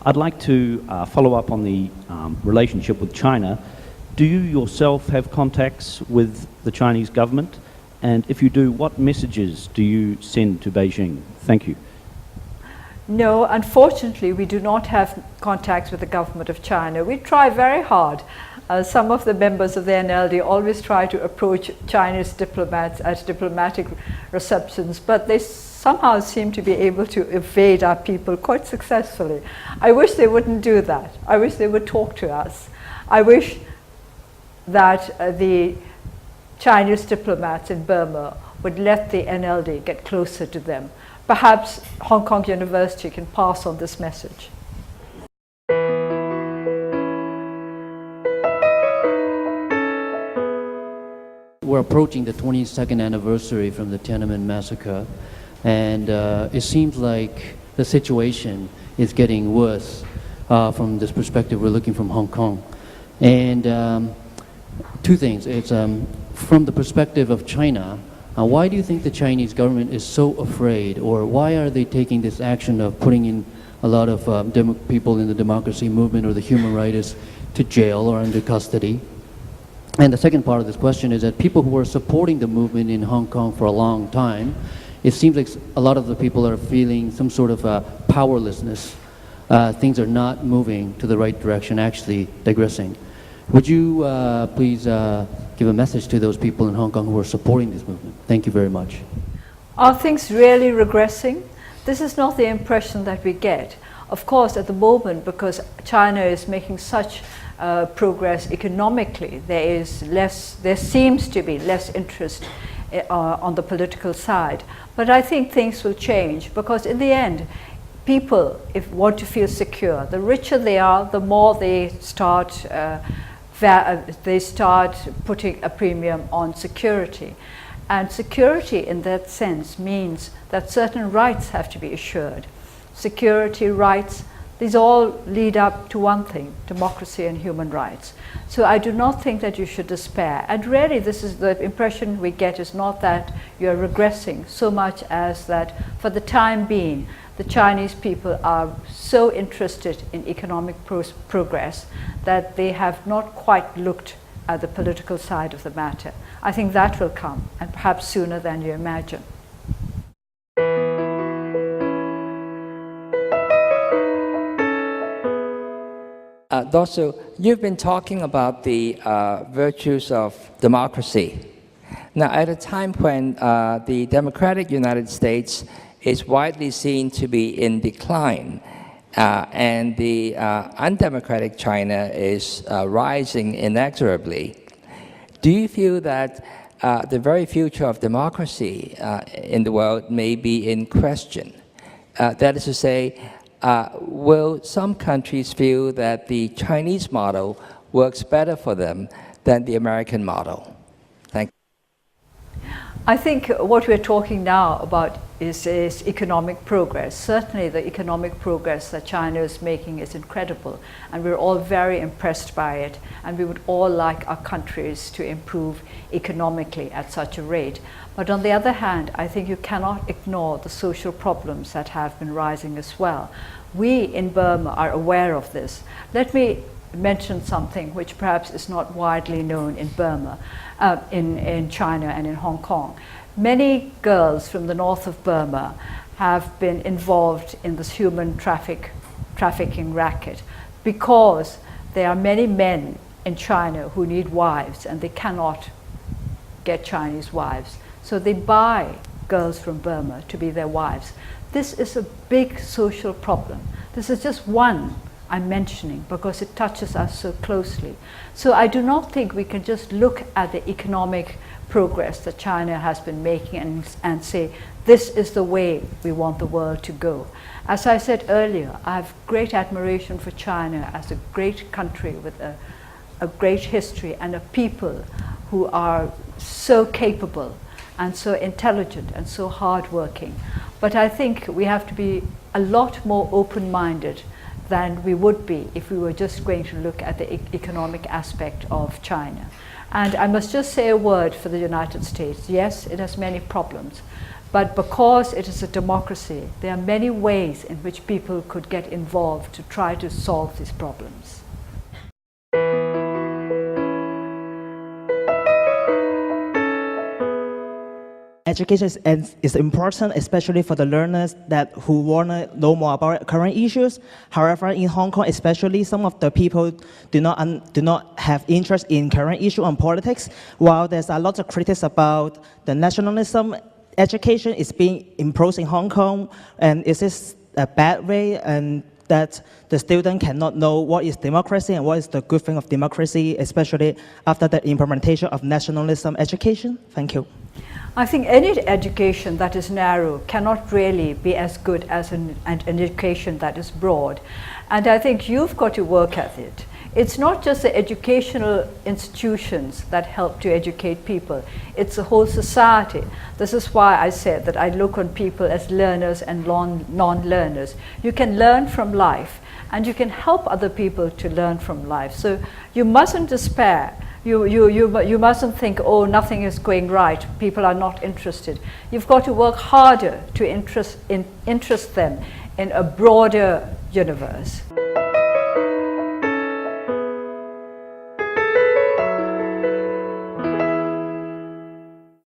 I'd like to follow up on the relationship with China. Do you yourself have contacts with the Chinese government? And if you do, what messages do you send to Beijing? Thank you. No, unfortunately, we do not have contacts with the government of China. We try very hard. Some of the members of the NLD always try to approach Chinese diplomats at diplomatic receptions, but they somehow seem to be able to evade our people quite successfully. I wish they wouldn't do that. I wish they would talk to us. I wish that the Chinese diplomats in Burma would let the NLD get closer to them. Perhaps Hong Kong University can pass on this message. We're approaching the 22nd anniversary from the Tiananmen massacre, and it seems like the situation is getting worse from this perspective we're looking from Hong Kong. And two things. It's from the perspective of China, why do you think the Chinese government is so afraid, or why are they taking this action of putting in a lot of people in the democracy movement or the human rights to jail or under custody? And the second part of this question is that people who are supporting the movement in Hong Kong for a long time, it seems like a lot of the people are feeling some sort of powerlessness. Things are not moving to the right direction, actually digressing. Would you please give a message to those people in Hong Kong who are supporting this movement? Thank you very much. Are things really regressing? This is not the impression that we get. Of course, at the moment, because China is making such progress economically, there seems to be less interest on the political side. But I think things will change, because in the end, people, if want to feel secure, the richer they are, the more they start putting a premium on security. And security in that sense means that certain rights have to be assured. Security, rights, these all lead up to one thing: democracy and human rights. So I do not think that you should despair. And really, this is the impression we get, is not that you're regressing so much as that for the time being, the Chinese people are so interested in economic progress that they have not quite looked at the political side of the matter. I think that will come, and perhaps sooner than you imagine. Doctor, you've been talking about the virtues of democracy. Now, at a time when the democratic United States is widely seen to be in decline, and the undemocratic China is rising inexorably, do you feel that the very future of democracy in the world may be in question? That is to say, will some countries feel that the Chinese model works better for them than the American model? Thank you. I think what we're talking now about is economic progress. Certainly the economic progress that China is making is incredible, and we're all very impressed by it, and we would all like our countries to improve economically at such a rate. But on the other hand, I think you cannot ignore the social problems that have been rising as well. We in Burma are aware of this. Let me mention something which perhaps is not widely known in Burma, in China and in Hong Kong. Many girls from the north of Burma have been involved in this human trafficking racket, because there are many men in China who need wives and they cannot get Chinese wives. So they buy girls from Burma to be their wives. This is a big social problem. This is just one I'm mentioning because it touches us so closely. So I do not think we can just look at the economic progress that China has been making and say, this is the way we want the world to go. As I said earlier, I have great admiration for China as a great country with a great history and a people who are so capable and so intelligent and so hardworking. But I think we have to be a lot more open-minded than we would be if we were just going to look at the economic aspect of China. And I must just say a word for the United States. Yes, it has many problems, But because it is a democracy, there are many ways in which people could get involved to try to solve these problems. Education is important, especially for the learners who want to know more about current issues. However, in Hong Kong, especially, some of the people do not have interest in current issue and politics. While there's a lot of critics about the nationalism, education is being imposed in Hong Kong, and is this a bad way? And that the student cannot know what is democracy and what is the good thing of democracy, especially after the implementation of nationalism education? Thank you. I think any education that is narrow cannot really be as good as an education that is broad. And I think you've got to work at it. It's not just the educational institutions that help to educate people, it's the whole society. This is why I said that I look on people as learners and non-learners. You can learn from life, and you can help other people to learn from life. So you mustn't despair. You mustn't think, oh, nothing is going right, people are not interested. You've got to work harder to interest them in a broader universe.